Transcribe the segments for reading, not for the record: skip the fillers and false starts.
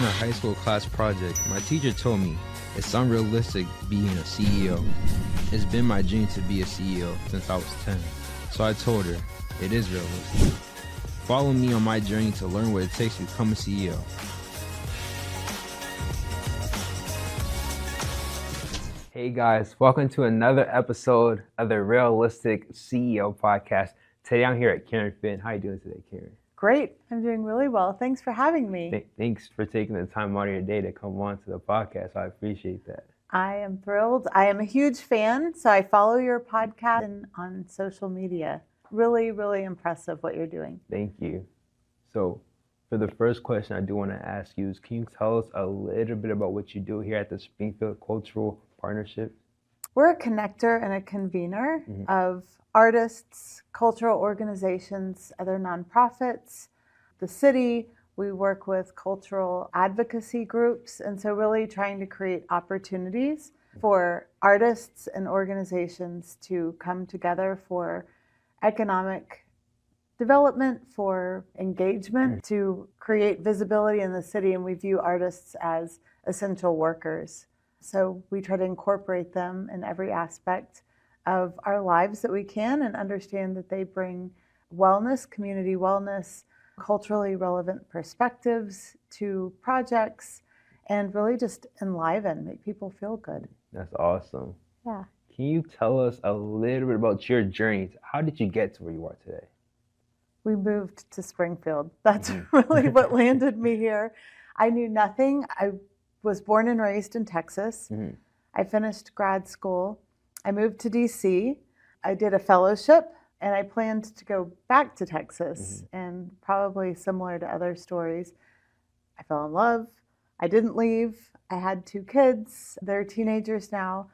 a high school class project, my teacher told me it's unrealistic being a CEO. It's been my dream to be a CEO since I was 10. So I told her, it is realistic. Follow me on my journey to learn what it takes to become a CEO. Hey guys, welcome to another episode of the Realistic CEO podcast. Today I'm here at Karen Finn. How are you doing today, Karen? Great. I'm doing really well. Thanks for having me. Thanks for taking the time out of your day to come on to the podcast. I appreciate that. I am thrilled. I am a huge fan, so I follow your podcast and on social media. Really, really impressive what you're doing. Thank you. So for the first question I do want to ask you is, can you tell us a little bit about what you do here at the Springfield Cultural Partnership? We're a connector and a convener of artists, cultural organizations, other nonprofits, the city. We work with cultural advocacy groups, and so really trying to create opportunities for artists and organizations to come together for economic development, for engagement, to create visibility in the city, and we view artists as essential workers. So we try to incorporate them in every aspect of our lives that we can and understand that they bring wellness, community wellness, culturally relevant perspectives to projects, and really just enliven, make people feel good. That's awesome. Yeah. Can you tell us a little bit about your journey? How did you get to where you are today? We moved to Springfield. That's really what landed me here. I knew nothing. I was born and raised in Texas. I finished grad school. I moved to DC. I did a fellowship, and I planned to go back to Texas. And probably similar to other stories, I fell in love. I didn't leave. I had 2 kids. They're teenagers now.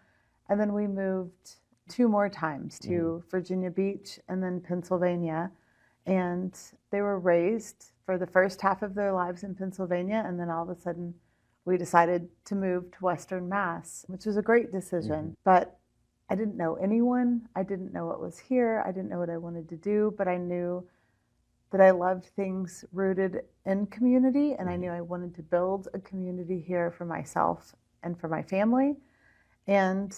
And then we moved 2 more times to Virginia Beach and then Pennsylvania. And they were raised for the first half of their lives in Pennsylvania, and then all of a sudden we decided to move to Western Mass, which was a great decision. But I didn't know anyone. I didn't know what was here. I didn't know what I wanted to do, but I knew that I loved things rooted in community, and I knew I wanted to build a community here for myself and for my family. And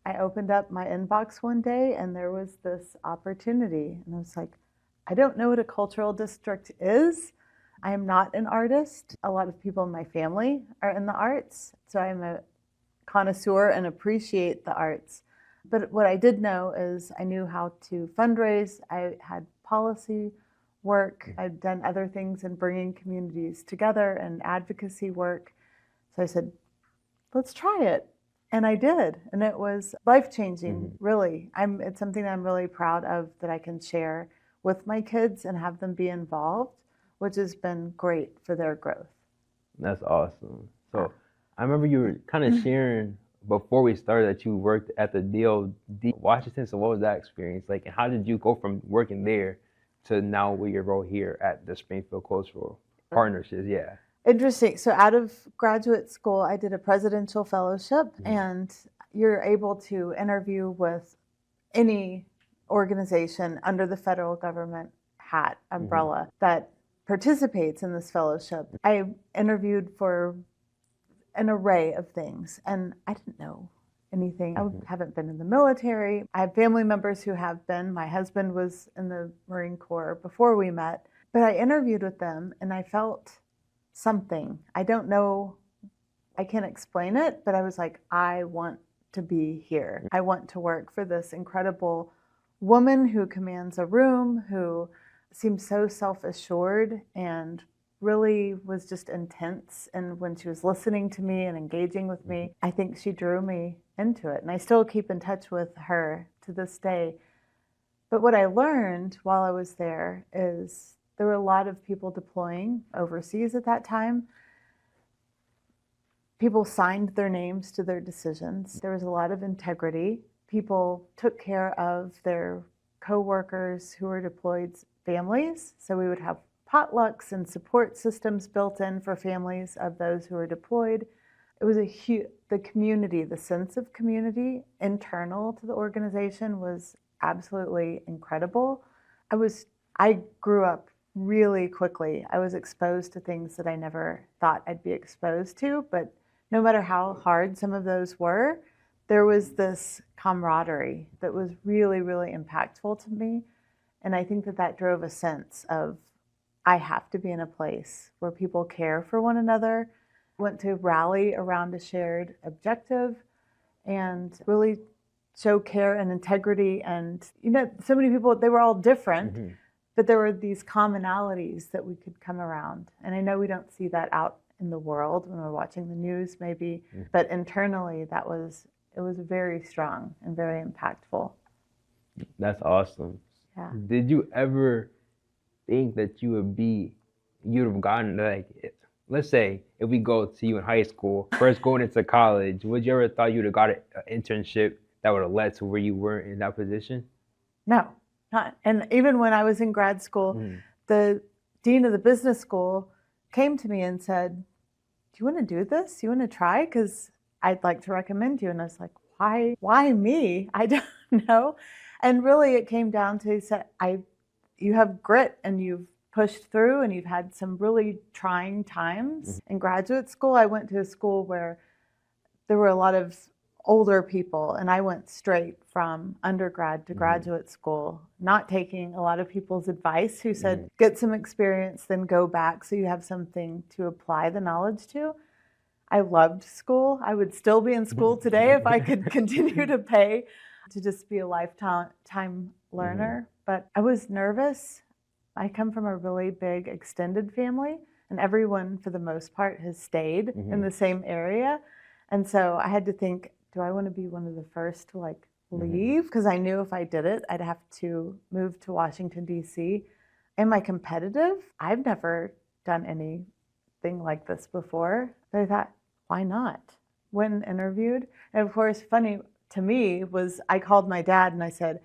I opened up my inbox one day, and there was this opportunity, and I was like, I don't know what a cultural district is. I am not an artist. A lot of people in my family are in the arts, so I'm a connoisseur and appreciate the arts. But what I did know is I knew how to fundraise. I had policy work. I'd done other things in bringing communities together and advocacy work. So I said, let's try it. And I did. And it was life-changing, really. It's something I'm really proud of that I can share with my kids and have them be involved, which has been great for their growth. That's awesome. So I remember you were kind of sharing before we started that you worked at the DOD Washington. So what was that experience like? And how did you go from working there to now where your role here at the Springfield Cultural Partnership? Yeah. Interesting. So out of graduate school, I did a presidential fellowship, and you're able to interview with any organization under the federal government hat umbrella that participates in this fellowship. I interviewed for an array of things, and I didn't know anything. I haven't been in the military. I have family members who have been. My husband was in the Marine Corps before we met, but I interviewed with them, and I felt something. I don't know, I can't explain it, but I was like, I want to be here. I want to work for this incredible woman who commands a room, who seemed so self-assured and really was just intense. And when she was listening to me and engaging with me, I think she drew me into it. And I still keep in touch with her to this day. But what I learned while I was there is there were a lot of people deploying overseas at that time. People signed their names to their decisions. There was a lot of integrity. People took care of their co-workers who were deployed families. So we would have potlucks and support systems built in for families of those who were deployed. It was the community, the sense of community internal to the organization was absolutely incredible. I grew up really quickly. I was exposed to things that I never thought I'd be exposed to, but no matter how hard some of those were, there was this camaraderie that was really, really impactful to me. And I think that that drove a sense of, I have to be in a place where people care for one another, want to rally around a shared objective, and really show care and integrity. And, so many people, they were all different, but there were these commonalities that we could come around. And I know we don't see that out in the world when we're watching the news maybe, but internally it was very strong and very impactful. That's awesome. Yeah. Did you ever think that you'd have gotten, like, let's say if we go to you in high school, first going into college, would you ever thought you'd have got an internship that would have led to where you were in that position? No, not. And even when I was in grad school, the dean of the business school came to me and said, do you want to do this? You want to try? Because I'd like to recommend you. And I was like, why me? I don't know. And really it came down to, he said, you have grit and you've pushed through and you've had some really trying times. In graduate school, I went to a school where there were a lot of older people, and I went straight from undergrad to graduate school, not taking a lot of people's advice who said, get some experience, then go back so you have something to apply the knowledge to. I loved school. I would still be in school today if I could continue to pay to just be a lifetime learner. But I was nervous. I come from a really big extended family, and everyone for the most part has stayed in the same area. And so I had to think, do I want to be one of the first to leave? Because I knew if I did it, I'd have to move to Washington, D.C. Am I competitive? I've never done anything like this before. But I thought, why not? When interviewed, and of course, funny to me was I called my dad and I said,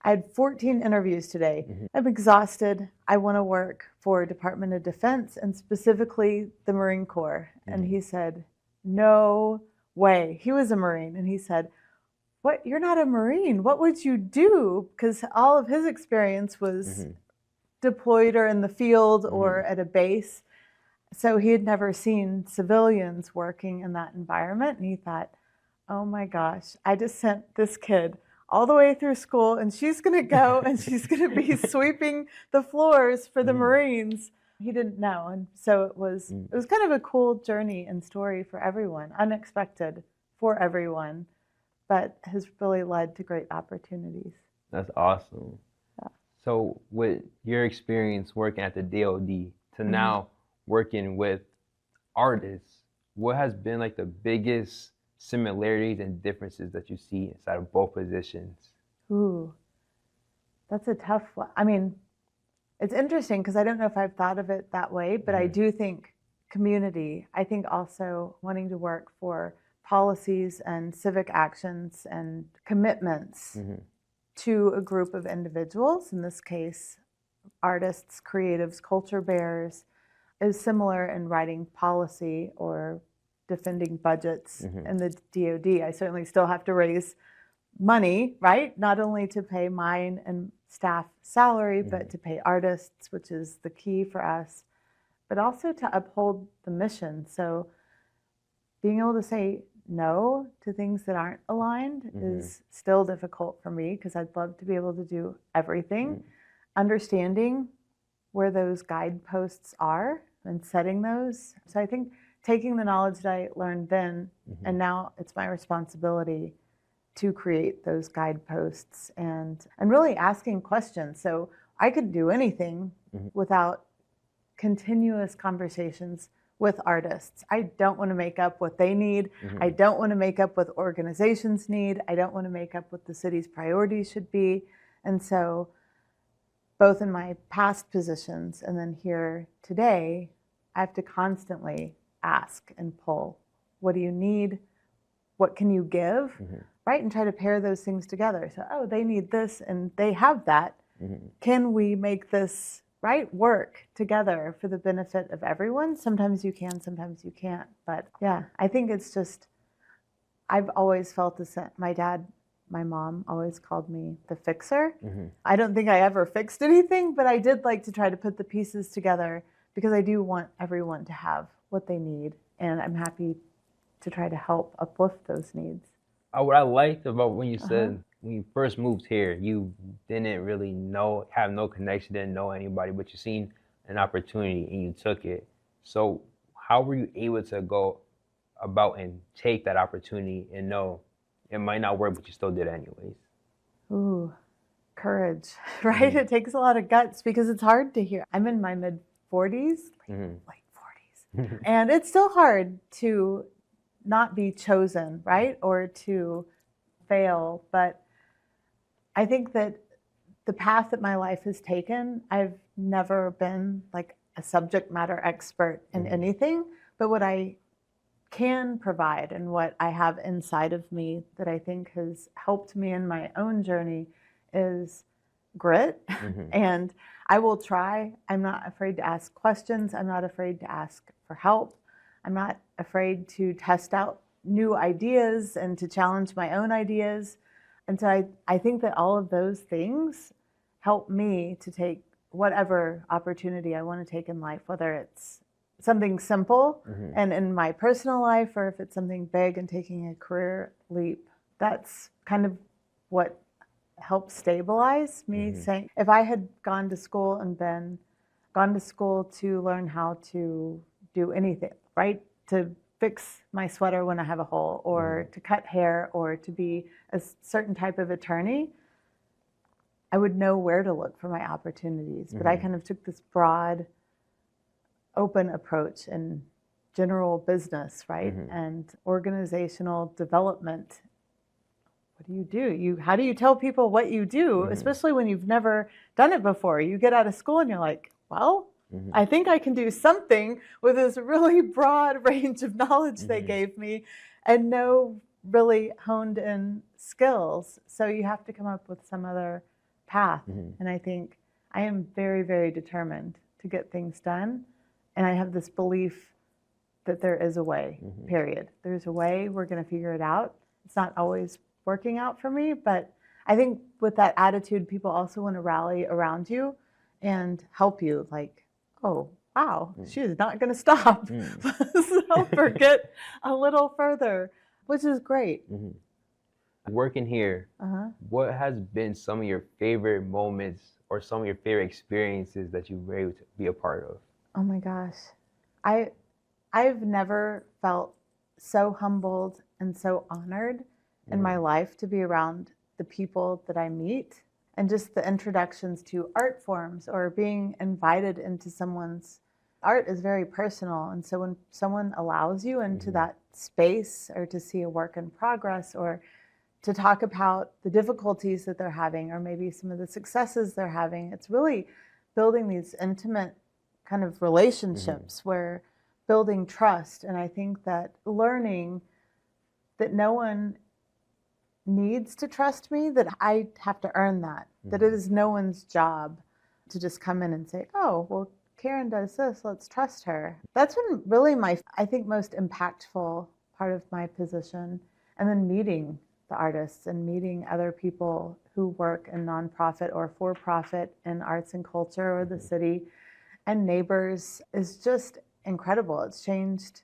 I had 14 interviews today. I'm exhausted. I want to work for Department of Defense and specifically the Marine Corps. And he said, no way. He was a Marine. And he said, what? You're not a Marine. What would you do? Because all of his experience was deployed or in the field or at a base. So he had never seen civilians working in that environment. And he thought, oh my gosh, I just sent this kid all the way through school and she's going to go and she's going to be sweeping the floors for the Marines. He didn't know. And so it was kind of a cool journey and story for everyone, unexpected for everyone, but has really led to great opportunities. That's awesome. Yeah. So with your experience working at the DOD to now working with artists, what has been like the biggest similarities and differences that you see inside of both positions? Ooh, that's a tough one. I mean, it's interesting because I don't know if I've thought of it that way, but I do think community. I think also wanting to work for policies and civic actions and commitments to a group of individuals, in this case, artists, creatives, culture bearers, is similar in writing policy or defending budgets in the DOD. I certainly still have to raise money, right? Not only to pay mine and staff salary, but to pay artists, which is the key for us, but also to uphold the mission. So being able to say no to things that aren't aligned is still difficult for me because I'd love to be able to do everything. Understanding where those guideposts are and setting those. So I think taking the knowledge that I learned then, and now it's my responsibility to create those guideposts and really asking questions. So I could do anything without continuous conversations with artists. I don't want to make up what they need. I don't want to make up what organizations need. I don't want to make up what the city's priorities should be. And so both in my past positions and then here today, I have to constantly ask and pull. What do you need? What can you give? Right? And try to pair those things together. So, oh, they need this and they have that. Can we make this work together for the benefit of everyone? Sometimes you can, sometimes you can't. But yeah, I think it's just, I've always felt my dad My mom always called me the fixer. I don't think I ever fixed anything, but I did like to try to put the pieces together because I do want everyone to have what they need. And I'm happy to try to help uplift those needs. What I liked about when you said when you first moved here, you didn't really have no connection, didn't know anybody, but you seen an opportunity and you took it. So how were you able to go about and take that opportunity and know it might not work, but you still did it anyways? Ooh, courage, right? It takes a lot of guts because it's hard to hear. I'm in my mid 40s, late 40s, and it's still hard to not be chosen, right? Or to fail. But I think that the path that my life has taken, I've never been like a subject matter expert in anything, but what I can provide and what I have inside of me that I think has helped me in my own journey is grit. And I will try. I'm not afraid to ask questions. I'm not afraid to ask for help. I'm not afraid to test out new ideas and to challenge my own ideas. And so I think that all of those things help me to take whatever opportunity I want to take in life, whether it's something simple and in my personal life, or if it's something big and taking a career leap. That's kind of what helps stabilize me. Saying, if I had gone to school to learn how to do anything, right? To fix my sweater when I have a hole, or to cut hair, or to be a certain type of attorney, I would know where to look for my opportunities. But I kind of took this broad, open approach in general business, right? And organizational development. What do? How do you tell people what you do, especially when you've never done it before? You get out of school and you're like, well, I think I can do something with this really broad range of knowledge they gave me and no really honed in skills. So you have to come up with some other path. And I think I am very, very determined to get things done. And I have this belief that there is a way, period. There's a way. We're going to figure it out. It's not always working out for me, but I think with that attitude, people also want to rally around you and help you. Like, oh, wow, she is not going to stop. Let's help her get a little further, which is great. Working here, what has been some of your favorite moments or some of your favorite experiences that you were able to be a part of? Oh my gosh. I've never felt so humbled and so honored in my life to be around the people that I meet, and just the introductions to art forms or being invited into someone's art is very personal. And so when someone allows you into that space, or to see a work in progress, or to talk about the difficulties that they're having, or maybe some of the successes they're having, it's really building these intimate kind of relationships where building trust. And I think that learning that no one needs to trust me, that I have to earn that, that it is no one's job to just come in and say, oh, well, Karen does this, let's trust her. That's been really I think, most impactful part of my position. And then meeting the artists and meeting other people who work in nonprofit or for-profit in arts and culture or the city, and neighbors, is just incredible. It's changed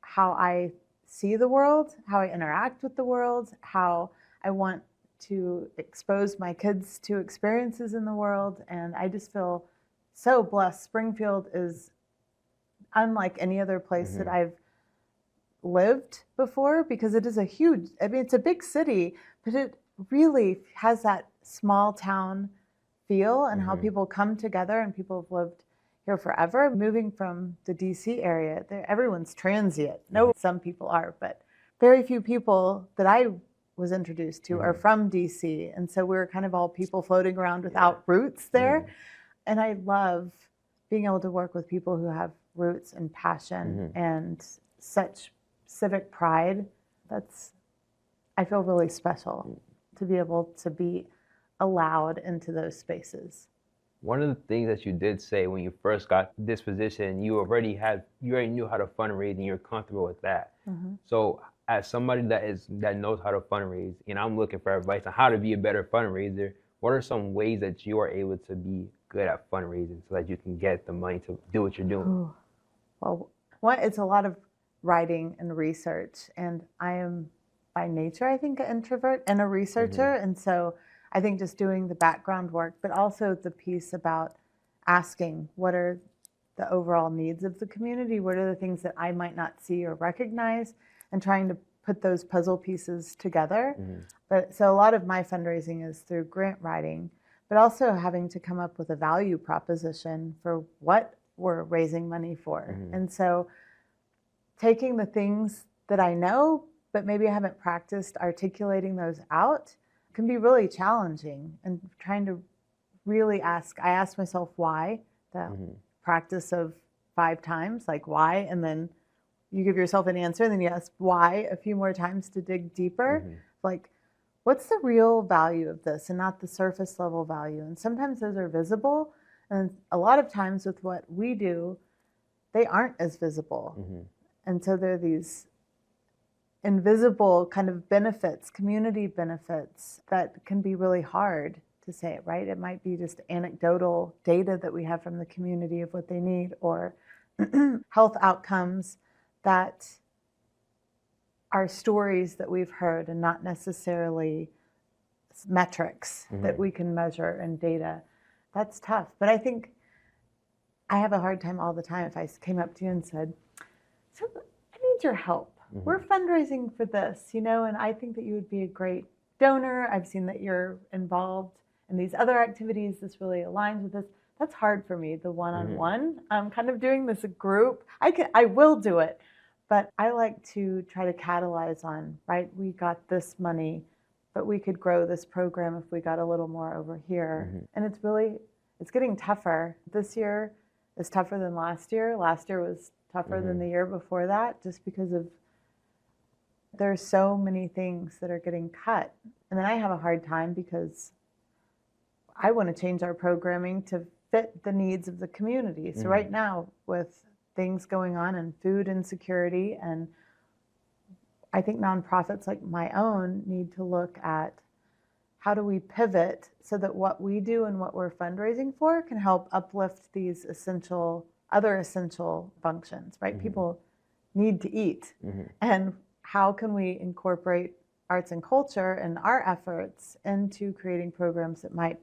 how I see the world, how I interact with the world, how I want to expose my kids to experiences in the world. And I just feel so blessed. Springfield is unlike any other place that I've lived before, because it is it's a big city, but it really has that small town feel, and how people come together, and people have lived here forever. Moving from the DC area, everyone's transient. No, some people are, but very few people that I was introduced to are from DC. And so we're kind of all people floating around without roots there. And I love being able to work with people who have roots and passion and such civic pride. I feel really special to be able to be allowed into those spaces. One of the things that you did say when you first got this position, you already knew how to fundraise and you're comfortable with that. So as somebody that knows how to fundraise, and I'm looking for advice on how to be a better fundraiser, what are some ways that you are able to be good at fundraising so that you can get the money to do what you're doing? Ooh. Well, it's a lot of writing and research, and I am by nature, I think, an introvert and a researcher, and so I think just doing the background work, but also the piece about asking what are the overall needs of the community, what are the things that I might not see or recognize, and trying to put those puzzle pieces together. But so a lot of my fundraising is through grant writing, but also having to come up with a value proposition for what we're raising money for. And so taking the things that I know, but maybe I haven't practiced articulating those out, can be really challenging, and trying to really I ask myself why, the practice of 5 times, like why, and then you give yourself an answer, and then you ask why a few more times to dig deeper. Like, what's the real value of this and not the surface level value? And sometimes those are visible, and a lot of times with what we do, they aren't as visible. And so there are these invisible kind of benefits, community benefits, that can be really hard to say it, right? It might be just anecdotal data that we have from the community of what they need, or health outcomes that are stories that we've heard and not necessarily metrics that we can measure and data. That's tough. But I think I have a hard time all the time if I came up to you and said, so I need your help. We're fundraising for this, and I think that you would be a great donor. I've seen that you're involved in these other activities. This really aligns with this. That's hard for me, the one-on-one. I'm kind of doing this group. I will do it, but I like to try to catalyze on, right? We got this money, but we could grow this program if we got a little more over here. And it's getting tougher. This year is tougher than last year. Last year was tougher than the year before that, just because of there's so many things that are getting cut. And then I have a hard time because I want to change our programming to fit the needs of the community. So right now, with things going on in food insecurity, and I think nonprofits like my own need to look at how do we pivot so that what we do and what we're fundraising for can help uplift these other essential functions, right? People need to eat. And how can we incorporate arts and culture and our efforts into creating programs that might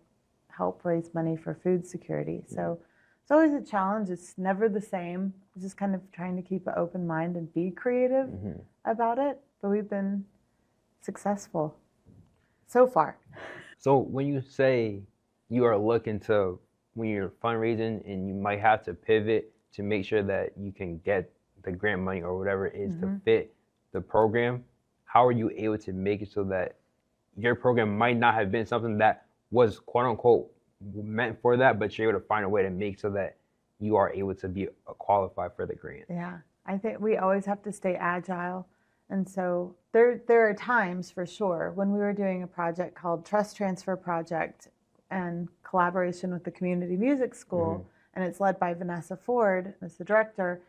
help raise money for food security? So it's always a challenge. It's never the same. It's just kind of trying to keep an open mind and be creative about it. But we've been successful so far. So when you say you are looking to, when you're fundraising and you might have to pivot to make sure that you can get the grant money or whatever it is to fit the program, how are you able to make it so that your program might not have been something that was quote unquote meant for that, but you're able to find a way to make so that you are able to be qualified for the grant? Yeah, I think we always have to stay agile. And so there are times for sure when we were doing a project called Trust Transfer Project and collaboration with the Community Music School, and it's led by Vanessa Ford as the director.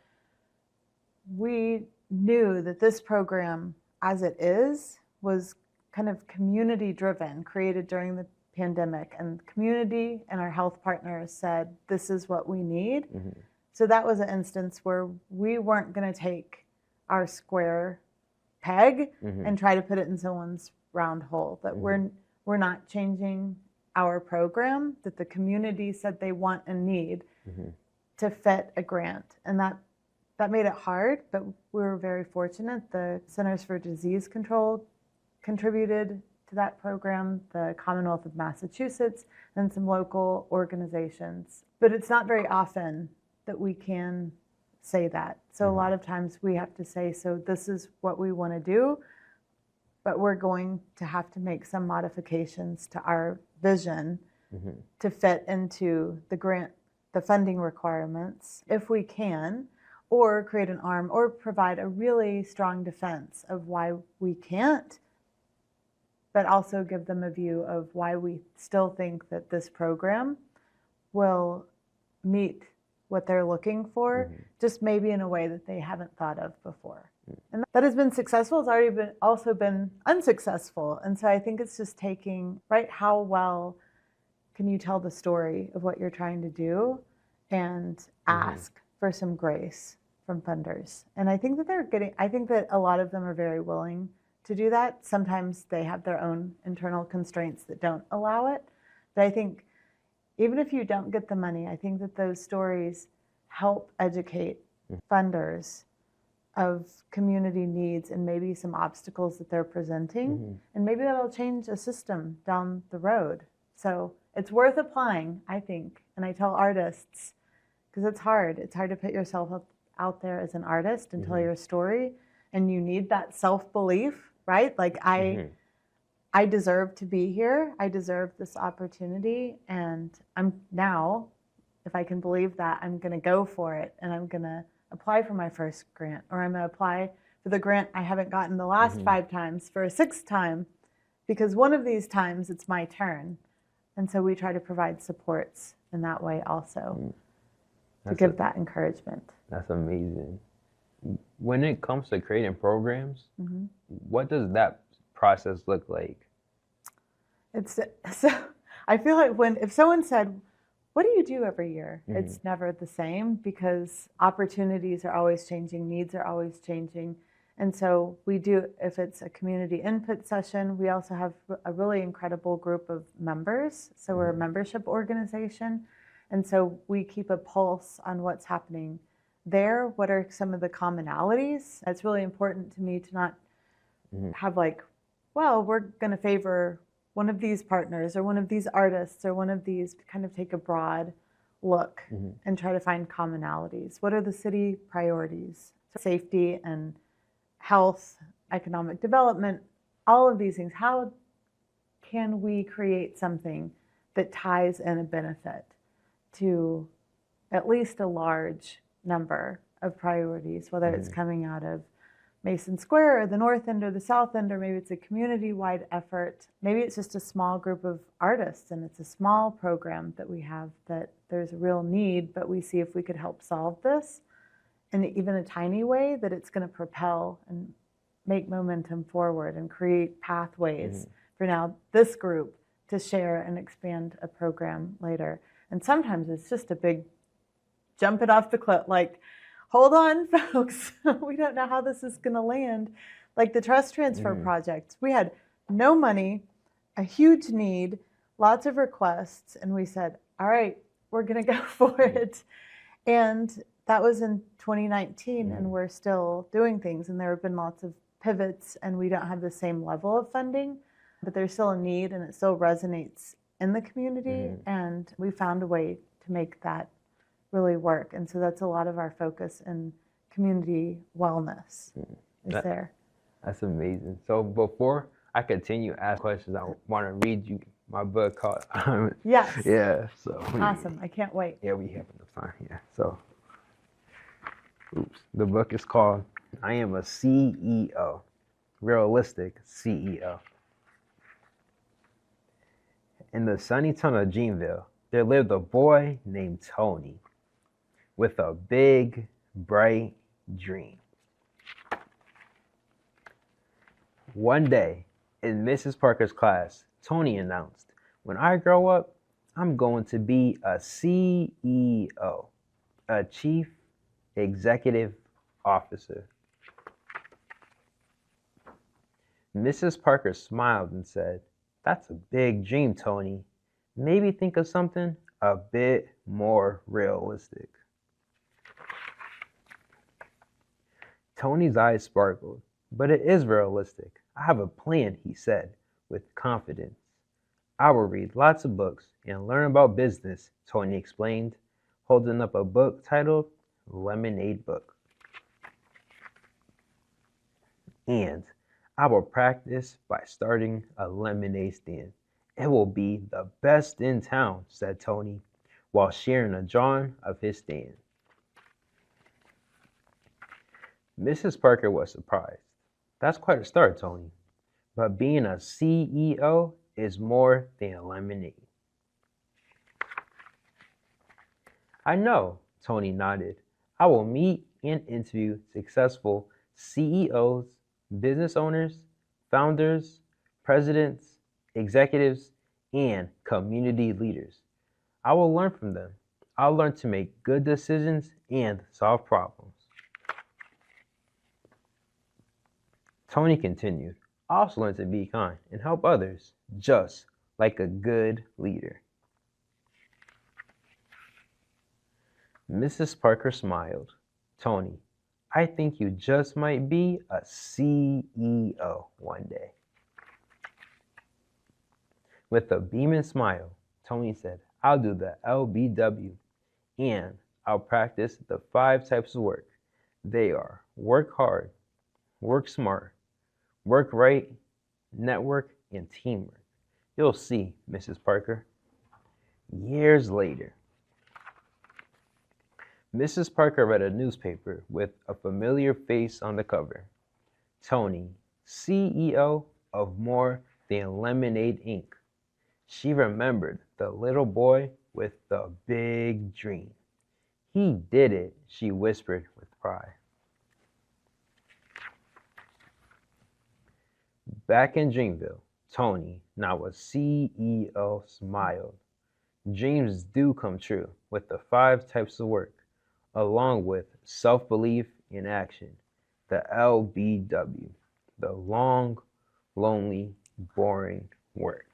We knew that this program, as it is, was kind of community driven, created during the pandemic, and community and our health partners said, this is what we need. So that was an instance where we weren't going to take our square peg and try to put it in someone's round hole, that we're not changing our program, that the community said they want and need to fit a grant. And that made it hard, but we were very fortunate. The Centers for Disease Control contributed to that program, the Commonwealth of Massachusetts, and some local organizations. But it's not very often that we can say that. So a lot of times we have to say, so this is what we want to do, but we're going to have to make some modifications to our vision to fit into the grant, the funding requirements, if we can, or create an arm or provide a really strong defense of why we can't, but also give them a view of why we still think that this program will meet what they're looking for, just maybe in a way that they haven't thought of before. And that has been successful. It's also been unsuccessful. And so I think it's just taking, right, how well can you tell the story of what you're trying to do and ask for some grace from funders. And I think that I think that a lot of them are very willing to do that. Sometimes they have their own internal constraints that don't allow it. But I think even if you don't get the money, I think that those stories help educate funders of community needs and maybe some obstacles that they're presenting. And maybe that'll change a system down the road. So it's worth applying, I think. And I tell artists, because it's hard. It's hard to put yourself out there as an artist and tell your story. And you need that self-belief, right? Like I deserve to be here. I deserve this opportunity. And I'm now, if I can believe that, I'm going to go for it. And I'm going to apply for my first grant, or I'm going to apply for the grant I haven't gotten the last 5 times for a 6th time, because one of these times it's my turn. And so we try to provide supports in that way also to give that encouragement. That's amazing. When it comes to creating programs, what does that process look like? So I feel like if someone said, what do you do every year? It's never the same, because opportunities are always changing, needs are always changing. And so we do, if it's a community input session, we also have a really incredible group of members. So we're a membership organization. And so we keep a pulse on what's happening there. What are some of the commonalities? It's really important to me to not have like, well, we're going to favor one of these partners or one of these artists or one of these, kind of take a broad look and try to find commonalities. What are the city priorities? Safety and health, economic development, all of these things. How can we create something that ties in a benefit to at least a large number of priorities, whether it's coming out of Mason Square or the North End or the South End, or maybe it's a community-wide effort. Maybe it's just a small group of artists and it's a small program that we have that there's a real need, but we see if we could help solve this in even a tiny way, that it's going to propel and make momentum forward and create pathways for now this group to share and expand a program later. And sometimes it's just a big jump it off the cliff, like, hold on, folks, we don't know how this is going to land. Like the trust transfer project, we had no money, a huge need, lots of requests, and we said, all right, we're going to go for it. And that was in 2019, and we're still doing things, and there have been lots of pivots, and we don't have the same level of funding, but there's still a need, and it still resonates in the community, and we found a way to make that really work. And so that's a lot of our focus in community wellness there. That's amazing. So before I continue to ask questions, I want to read you my book called Yes. Yeah. So Awesome. I can't wait. Yeah, we have enough time. Yeah. So the book is called I Am a CEO, Realistic CEO. In the sunny town of Jeanville, there lived a boy named Tony with a big, bright dream. One day, in Mrs. Parker's class, Tony announced, when I grow up, I'm going to be a CEO, a Chief Executive Officer. Mrs. Parker smiled and said, that's a big dream, Tony. Maybe think of something a bit more realistic. Tony's eyes sparkled. But it is realistic. I have a plan, he said, with confidence. I will read lots of books and learn about business, Tony explained, holding up a book titled Lemonade Book. And I will practice by starting a lemonade stand. It will be the best in town, said Tony, while sharing a drawing of his stand. Mrs. Parker was surprised. That's quite a start, Tony. But being a CEO is more than lemonade. I know, Tony nodded. I will meet and interview successful CEOs, business owners, founders, presidents, executives, and community leaders. I will learn from them. I'll learn to make good decisions and solve problems. Tony continued, I also learn to be kind and help others, just like a good leader. Mrs. Parker smiled. Tony, I think you just might be a CEO one day. With a beaming smile, Tony said, I'll do the LBW and I'll practice the 5 types of work. They are work hard, work smart, work right, network, and teamwork. You'll see, Mrs. Parker. Years later, Mrs. Parker read a newspaper with a familiar face on the cover. Tony, CEO of More Than Lemonade Inc. She remembered the little boy with the big dream. He did it, she whispered with pride. Back in Dreamville, Tony, now a CEO, smiled. Dreams do come true with the 5 types of work, along with self-belief in action, the LBW, the long, lonely, boring work.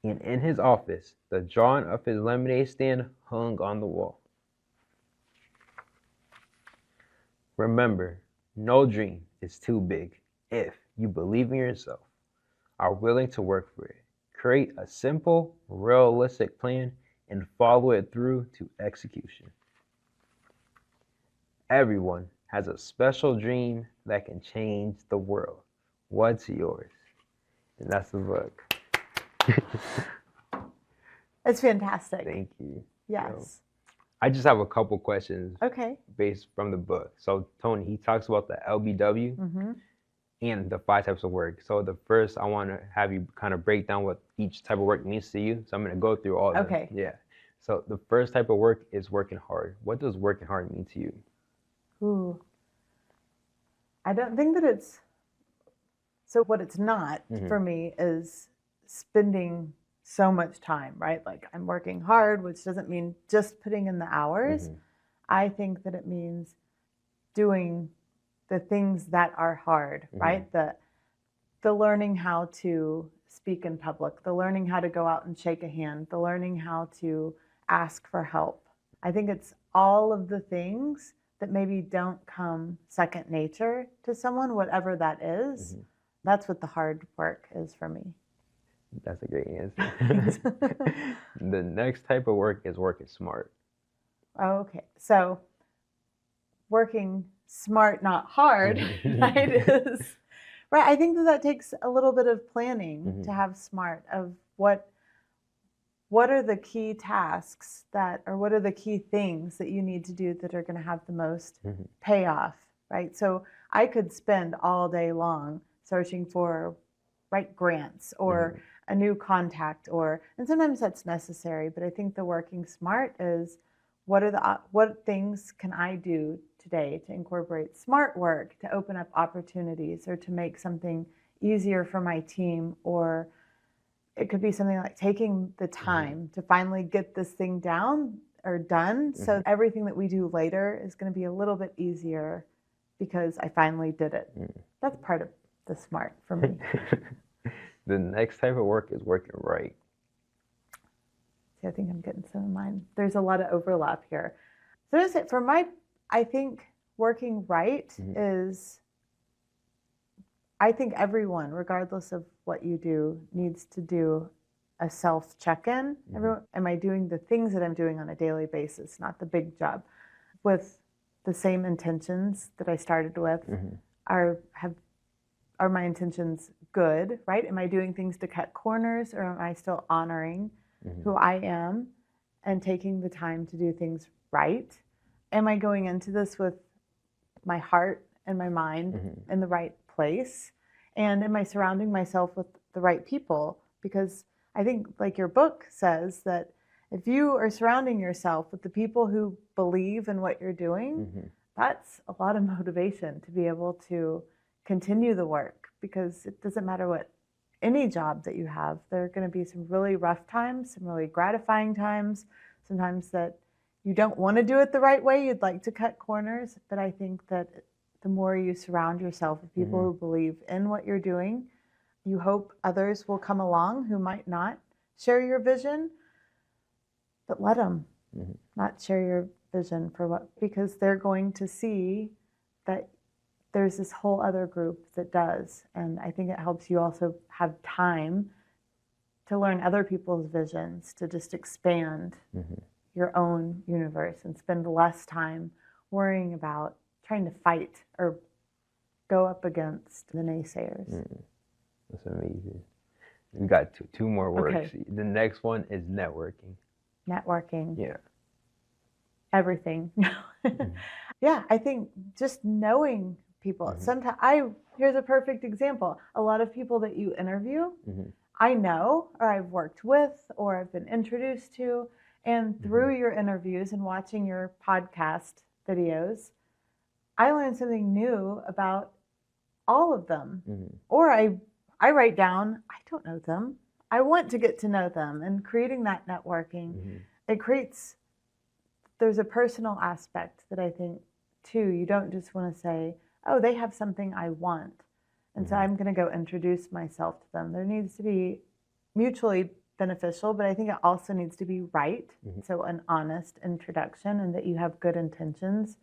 And in his office, the drawing of his lemonade stand hung on the wall. Remember, no dream is too big if you believe in yourself, are willing to work for it. Create a simple, realistic plan and follow it through to execution. Everyone has a special dream that can change the world. What's yours? And that's the book. It's fantastic. Thank you. Yes. So, I just have a couple questions Okay. based from the book. So Tony, he talks about the LBW and the 5 types of work. So the first, I want to have you kind of break down what each type of work means to you. So I'm going to go through all of them. Okay. Yeah. So the first type of work is working hard. What does working hard mean to you? Ooh. I don't think that it's, so what it's not for me is spending so much time, right? Like I'm working hard, which doesn't mean just putting in the hours. I think that it means doing the things that are hard, right? The learning how to speak in public, the learning how to go out and shake a hand, the learning how to ask for help. I think it's all of the things that maybe don't come second nature to someone, whatever that is. That's what the hard work is for me. That's a great answer. The next type of work is working smart. Okay, so working smart, not hard, right? Is right. I think that takes a little bit of planning to have smart of what are the key tasks that, or what are the key things that you need to do that are going to have the most payoff, right? So I could spend all day long searching for grants or a new contact, and sometimes that's necessary, but I think the working smart is what things can I do today to incorporate smart work, to open up opportunities or to make something easier for my team, or it could be something like taking the time to finally get this thing down or done so everything that we do later is going to be a little bit easier because I finally did it. That's part of the smart for me. The next type of work is working right. See, I think I'm getting some of mine. There's a lot of overlap here. So that's it. I think working right is, I think everyone, regardless of what you do, needs to do a self check-in. Am I doing the things that I'm doing on a daily basis, not the big job, with the same intentions that I started with? Are my intentions good, right? Am I doing things to cut corners, or am I still honoring who I am and taking the time to do things right? Am I going into this with my heart and my mind in the right place? And am I surrounding myself with the right people? Because I think, like your book says, that If you are surrounding yourself with the people who believe in what you're doing, that's a lot of motivation to be able to continue the work, because it doesn't matter what any job that you have, there are going to be some really rough times, some really gratifying times, sometimes that you don't want to do it the right way, you'd like to cut corners. But I think that the more you surround yourself with people who believe in what you're doing, you hope others will come along who might not share your vision, but let them not share your vision because they're going to see that there's this whole other group that does. And I think it helps you also have time to learn other people's visions, to just expand your own universe and spend less time worrying about trying to fight or go up against the naysayers. That's amazing. We got two more words. Okay. The next one is networking. Networking. Yeah. Everything. Yeah, I think just knowing people. Sometimes here's a perfect example. A lot of people that you interview, I know, or I've worked with, or I've been introduced to, and through your interviews and watching your podcast videos, I learned something new about all of them. Or I write down, I don't know them. I want to get to know them. And creating that networking, there's a personal aspect that I think too, you don't just want to say, oh, they have something I want, and so I'm going to go introduce myself to them. There needs to be mutually beneficial, but I think it also needs to be right. So an honest introduction, and that you have good intentions,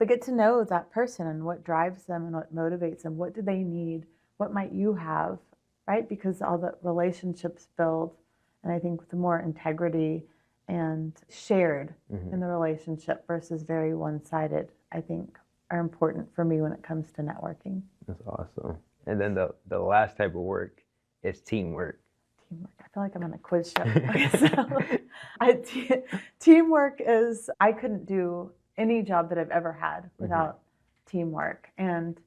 but get to know that person and what drives them and what motivates them. What do they need? What might you have, right? Because all the relationships build, and I think the more integrity and shared in the relationship versus very one-sided, I think are important for me when it comes to networking. That's awesome. And then the last type of work is teamwork. Teamwork. I feel like I'm on a quiz show. Teamwork is, I couldn't do any job that I've ever had without teamwork. And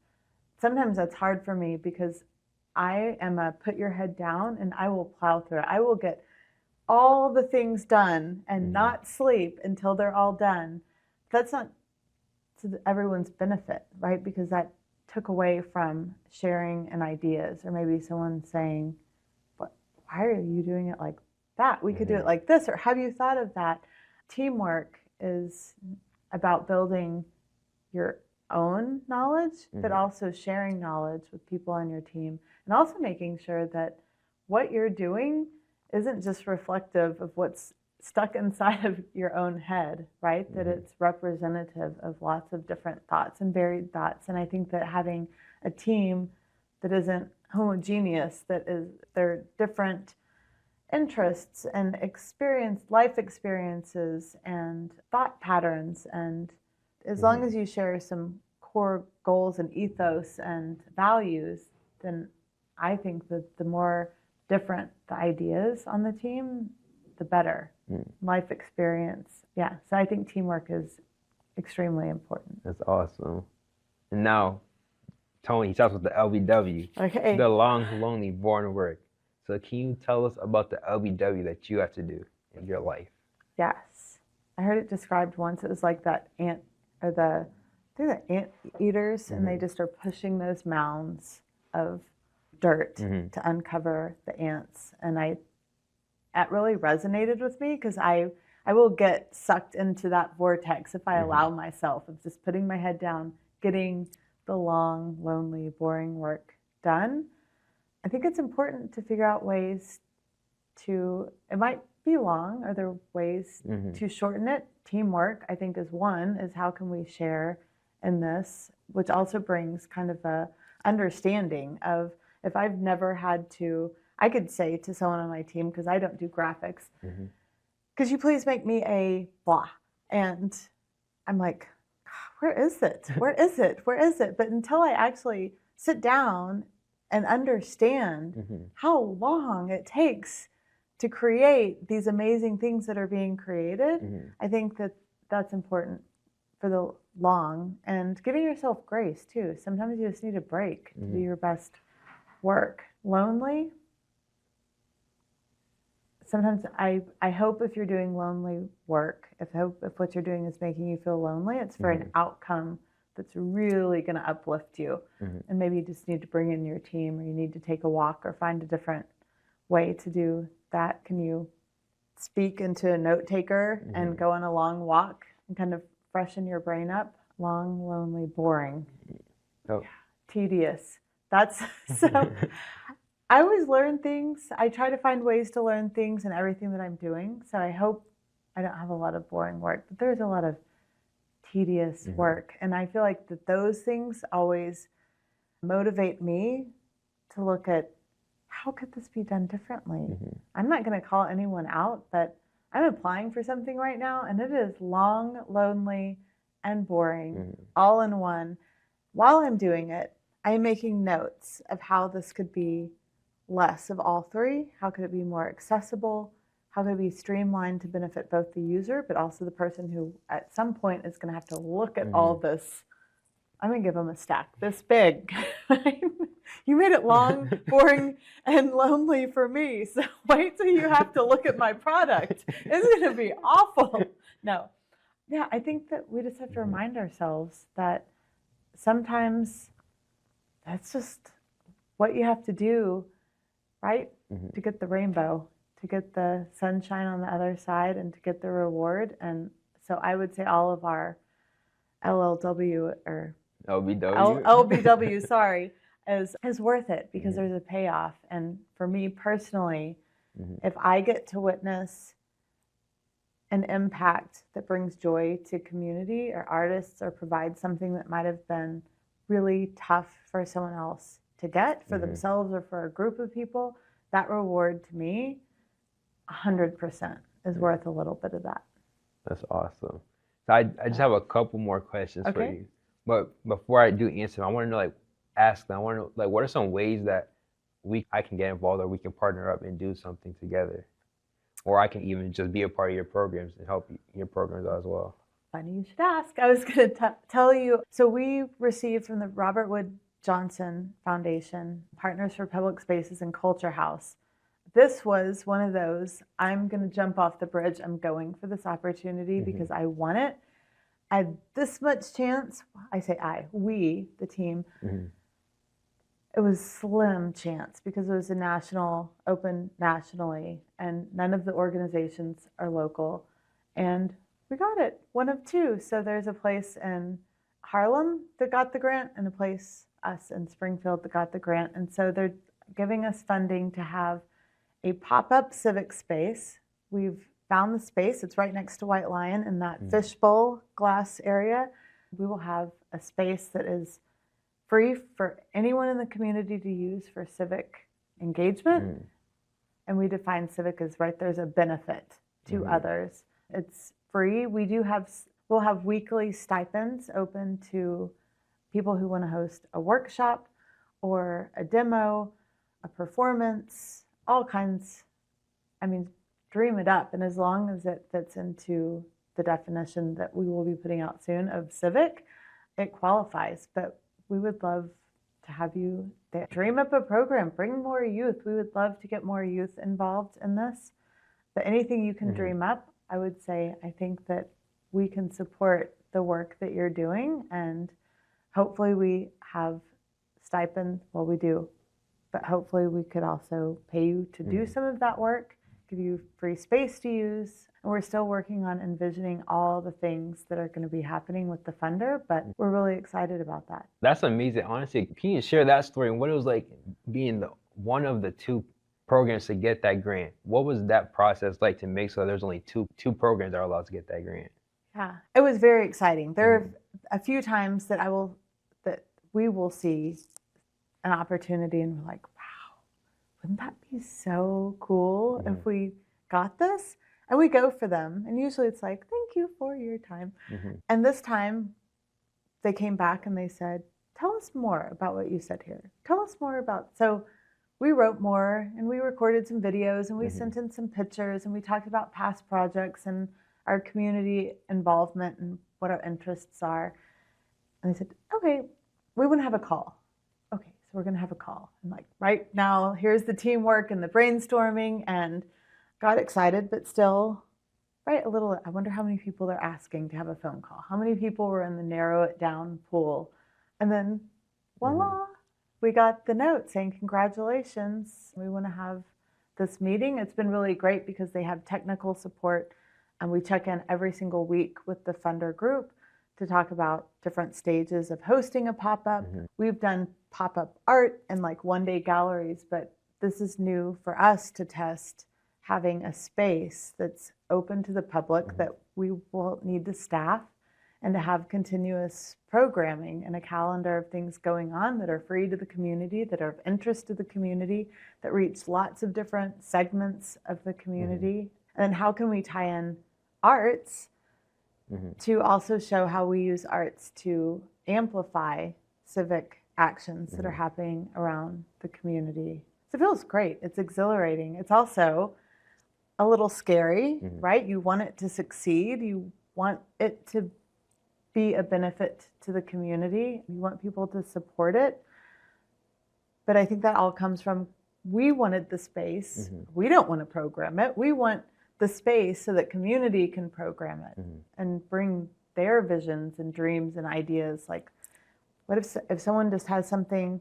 sometimes that's hard for me because I am a put your head down and I will plow through it. I will get all the things done and not sleep until they're all done. That's not to everyone's benefit, right? Because that took away from sharing and ideas, or maybe someone saying, why are you doing it like that? We could do it like this, or have you thought of that? Teamwork is about building your own knowledge, but also sharing knowledge with people on your team, and also making sure that what you're doing isn't just reflective of what's stuck inside of your own head, right? That it's representative of lots of different thoughts and varied thoughts. And I think that having a team that isn't homogeneous, that is, they're different interests and life experiences and thought patterns. And as long as you share some core goals and ethos and values, then I think that the more different the ideas on the team, the better. Life experience. Yeah. So I think teamwork is extremely important. That's awesome. And now, Tony talks about the LBW, Okay. the long, lonely, boring work. So can you tell us about the LBW that you have to do in your life? Yes. I heard it described once. It was like that ant, or the ant eaters, and they just are pushing those mounds of dirt to uncover the ants. And that really resonated with me, because I will get sucked into that vortex if I allow myself of just putting my head down, getting the long, lonely, boring work done. I think it's important to figure out ways it might be long. Are there ways to shorten it? Teamwork, I think, is one, is how can we share in this, which also brings kind of a understanding of, if I've never had to, I could say to someone on my team, because I don't do graphics, could you please make me a blah? And I'm like, where is it? Where is it? Where is it? But until I actually sit down and understand how long it takes to create these amazing things that are being created, I think that that's important for the long, and giving yourself grace too. Sometimes you just need a break to do your best work. Lonely, sometimes I hope if you're doing lonely work, if what you're doing is making you feel lonely, it's for an outcome that's really going to uplift you. And maybe you just need to bring in your team, or you need to take a walk or find a different way to do that. Can you speak into a note taker and go on a long walk and kind of freshen your brain up? Long, lonely, boring, tedious. That's so. I always learn things. I try to find ways to learn things in everything that I'm doing. So I hope I don't have a lot of boring work, but there's a lot of tedious work. And I feel like that those things always motivate me to look at how could this be done differently? I'm not going to call anyone out, but I'm applying for something right now, and it is long, lonely, and boring all in one. While I'm doing it, I'm making notes of how this could be less of all three. How could it be more accessible? How could it be streamlined to benefit both the user, but also the person who at some point is going to have to look at all this? I'm going to give them a stack this big. You made it long, boring, and lonely for me. So wait till you have to look at my product. It's going to be awful. No. Yeah, I think that we just have to remind ourselves that sometimes that's just what you have to do, right? To get the rainbow, to get the sunshine on the other side, and to get the reward. And so I would say all of our LLW or LBW, sorry, is worth it because there's a payoff. And for me personally, if I get to witness an impact that brings joy to community or artists, or provide something that might have been really tough for someone else to get for themselves or for a group of people, that reward to me, 100% is worth a little bit of that. That's awesome. So I just have a couple more questions for you. But before I do answer them, I want to know, ask them, I want to know, what are some ways that I can get involved, or we can partner up and do something together? Or I can even just be a part of your programs and help your programs as well. Funny you should ask. I was going to tell you. So we received from the Robert Wood Johnson Foundation, Partners for Public Spaces and Culture House. This was one of those, I'm going to jump off the bridge. I'm going for this opportunity because I want it. I had this much chance. I say we, the team. It was slim chance because it was open nationally, and none of the organizations are local. And we got it, one of two. So there's a place in Harlem that got the grant, and a place, us in Springfield, that got the grant. And so they're giving us funding to have a pop-up civic space. We've found the space. It's right next to White Lion in that fishbowl glass area. We will have a space that is free for anyone in the community to use for civic engagement. And we define civic as there's a benefit to others. It's free. We'll have weekly stipends open to people who want to host a workshop or a demo, a performance, all kinds. I mean, dream it up. And as long as it fits into the definition that we will be putting out soon of civic, it qualifies. But we would love to have you dream up a program, bring more youth. We would love to get more youth involved in this. But anything you can dream up, I would say, I think that we can support the work that you're doing, and hopefully we have stipend. Well, we do, but hopefully we could also pay you to do some of that work, give you free space to use. And we're still working on envisioning all the things that are going to be happening with the funder, but we're really excited about that. That's amazing. Honestly, can you share that story and what it was like being one of the two programs to get that grant? What was that process like to make so there's only two programs that are allowed to get that grant? Yeah, it was very exciting. There are a few times that we will see an opportunity and we're like, wow, wouldn't that be so cool if we got this? And we go for them. And usually it's like, thank you for your time. And this time they came back and they said, tell us more about what you said here. Tell us more about. So we wrote more and we recorded some videos and we sent in some pictures and we talked about past projects and our community involvement and what our interests are. And they said, okay, we want to have a call. Okay, so we're going to have a call. And right now, here's the teamwork and the brainstorming, and got excited, but still, right, a little, I wonder how many people they're asking to have a phone call. How many people were in the narrow it down pool? And then voila, we got the note saying, congratulations, we want to have this meeting. It's been really great because they have technical support, and we check in every single week with the funder group to talk about different stages of hosting a pop-up. We've done pop-up art and like one-day galleries, but this is new for us to test having a space that's open to the public that we will need to staff, and to have continuous programming and a calendar of things going on that are free to the community, that are of interest to the community, that reach lots of different segments of the community. And then how can we tie in arts to also show how we use arts to amplify civic actions that are happening around the community. So it feels great. It's exhilarating. It's also a little scary, right? You want it to succeed. You want it to be a benefit to the community. You want people to support it. But I think that all comes from, we wanted the space. We don't want to program it. We want the space so that community can program it and bring their visions and dreams and ideas. Like, what if someone just has something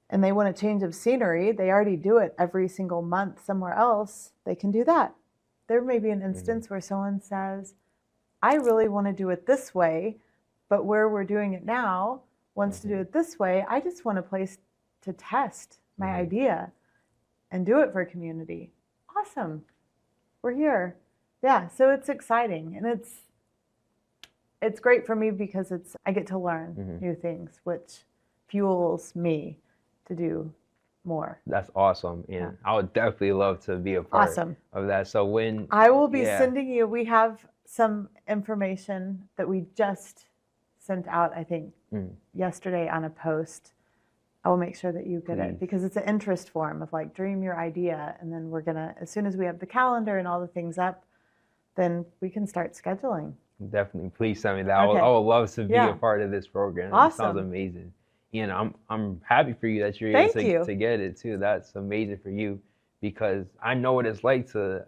and they want a change of scenery, they already do it every single month somewhere else, they can do that. There may be an instance where someone says, I really want to do it this way, but where we're doing it now wants to do it this way. I just want a place to test my idea and do it for community. Awesome. We're here. Yeah, so it's exciting, and it's great for me because I get to learn new things, which fuels me to do more. That's awesome, and I would definitely love to be a part of that. So when I will be sending you, we have some information that we just sent out, I think, yesterday on a post. I will make sure that you get it, because it's an interest form of like, dream your idea. And then we're gonna, as soon as we have the calendar and all the things up, then we can start scheduling. Definitely, please send me that. I would love to be a part of this program. Awesome. It sounds amazing. You know, I'm happy for you that you're able to get it too. That's amazing for you, because I know what it's like to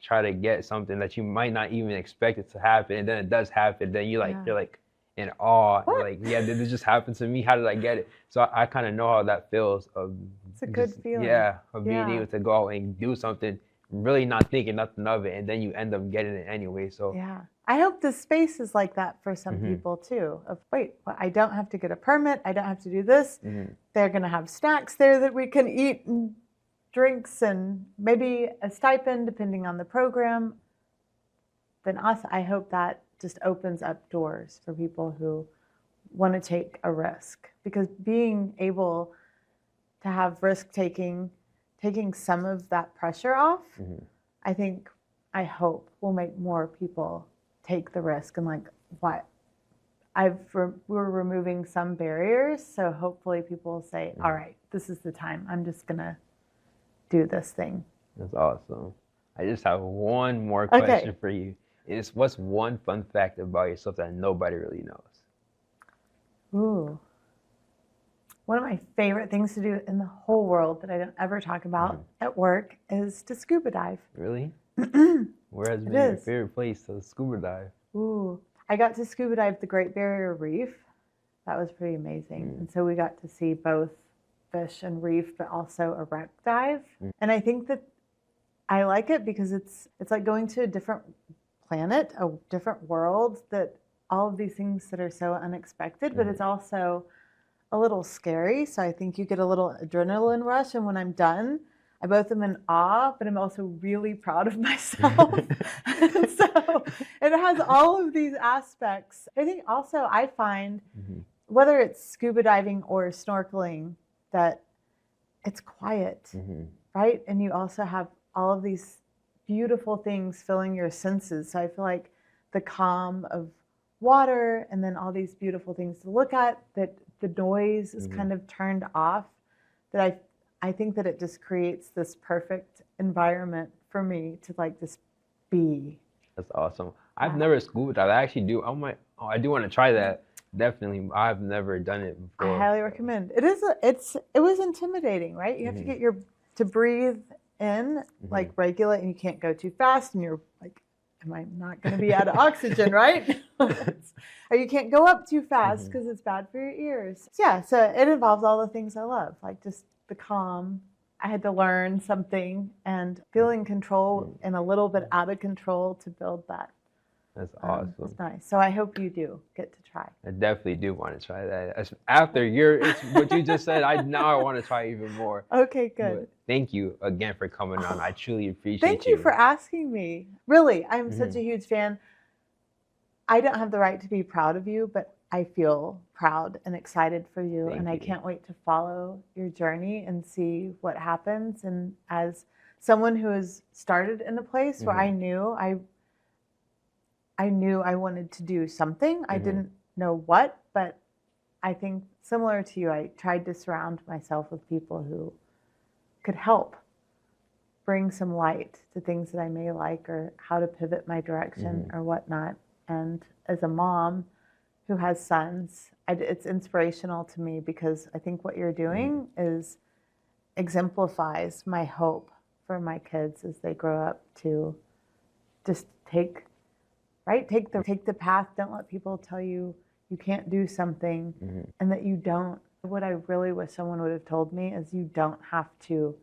try to get something that you might not even expect it to happen, and then it does happen. Then you're like in awe. You're like, yeah, did this just happen to me? How did I get it? So I kind of know how that feels. It's a good feeling. Yeah, of being able to go out and do something, really not thinking nothing of it, and then you end up getting it anyway. So yeah, I hope the space is like that for some people too. Of wait, well, I don't have to get a permit. I don't have to do this. They're gonna have snacks there that we can eat, and drinks, and maybe a stipend depending on the program. Then I hope that just opens up doors for people who want to take a risk, because being able to have risk taking some of that pressure off, I hope will make more people take the risk, and like, what we're removing some barriers, so hopefully people will say, all right, this is the time, I'm just gonna do this thing. That's awesome. I just have one more question for you. What's one fun fact about yourself that nobody really knows? Ooh. One of my favorite things to do in the whole world that I don't ever talk about at work is to scuba dive. Really? Where has been your favorite place to scuba dive? Ooh, I got to scuba dive the Great Barrier Reef. That was pretty amazing. And so we got to see both fish and reef, but also a wreck dive. And I think that I like it because it's like going to a different planet, a different world, that all of these things that are so unexpected, but it's also a little scary. So I think you get a little adrenaline rush. And when I'm done, I both am in awe, but I'm also really proud of myself. And so it has all of these aspects. I think also I find, whether it's scuba diving or snorkeling, that it's quiet, right? And you also have all of these beautiful things filling your senses. So I feel like the calm of water, and then all these beautiful things to look at, that the noise is kind of turned off, that I think that it just creates this perfect environment for me to like just be. That's awesome. I've never scuba dived. I actually do. I do want to try that. Definitely. I've never done it before. I highly recommend. It was intimidating, right? You have to get to breathe in, like regulate, and you can't go too fast, and you're like, am I not going to be out of oxygen, right? Or you can't go up too fast because it's bad for your ears. Yeah, so it involves all the things I love, like just the calm. I had to learn something and feeling control and a little bit out of control to build that. That's awesome. It's nice. So I hope you do get to try. I definitely do want to try that. After what you just said, I want to try even more. Okay, good. But thank you again for coming on. I truly appreciate Thank you for asking me. Really, I'm such a huge fan. I don't have the right to be proud of you, but I feel proud and excited for you. Thank and I you. can't wait to follow your journey and see what happens. And as someone who has started in a place where I knew I wanted to do something. I didn't know what, but I think similar to you, I tried to surround myself with people who could help bring some light to things that I may like, or how to pivot my direction or whatnot. And as a mom who has sons, it's inspirational to me, because I think what you're doing exemplifies my hope for my kids as they grow up to just take the path. Don't let people tell you you can't do something and that you don't. What I really wish someone would have told me is you don't have to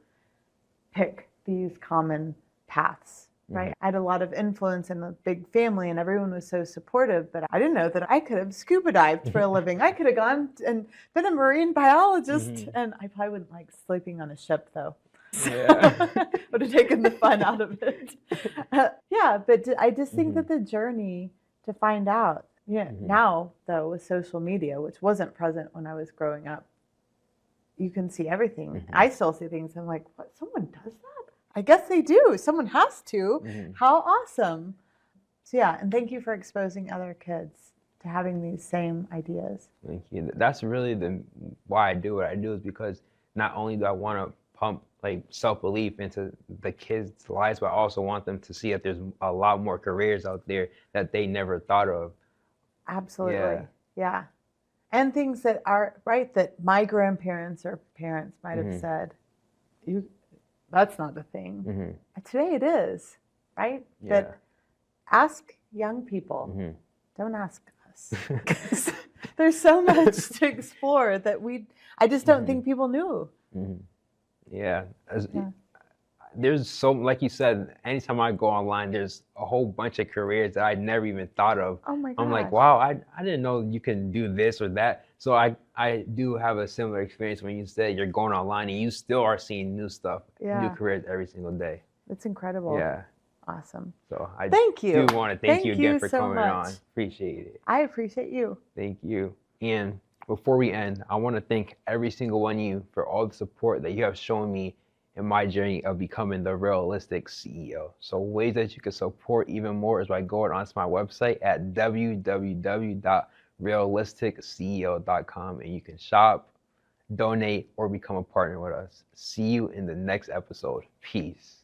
pick these common paths, right? I had a lot of influence in a big family and everyone was so supportive, but I didn't know that I could have scuba dived for a living. I could have gone and been a marine biologist, and I probably wouldn't like sleeping on a ship though. Yeah. Would have taken the fun out of it. Yeah, but I just think that the journey to find out, now though with social media, which wasn't present when I was growing up, you can see everything. I still see things. I'm like, what? Someone does that? I guess they do. Someone has to. How awesome. So yeah, and thank you for exposing other kids to having these same ideas. Thank you. That's really why I do what I do, is because not only do I want to pump like self-belief into the kids' lives, but I also want them to see that there's a lot more careers out there that they never thought of. Absolutely. Yeah. And things that are right, that my grandparents or parents might have said, that's not a thing. Today it is, right? Yeah. But ask young people. Don't ask us. 'Cause there's so much to explore that I just don't think people knew. Yeah. There's so, like you said, anytime I go online, there's a whole bunch of careers that I never even thought of. Oh my gosh. I'm like, wow, I didn't know you can do this or that. So I do have a similar experience when you said you're going online and you still are seeing new stuff, new careers every single day. It's incredible. Yeah. Awesome. So I Thank you. do want to thank you again for so coming much. on. Appreciate it. I appreciate you. Thank you. And before we end, I want to thank every single one of you for all the support that you have shown me in my journey of becoming the realistic CEO. So ways that you can support even more is by going onto my website at www.realisticceo.com, and you can shop, donate, or become a partner with us. See you in the next episode. Peace.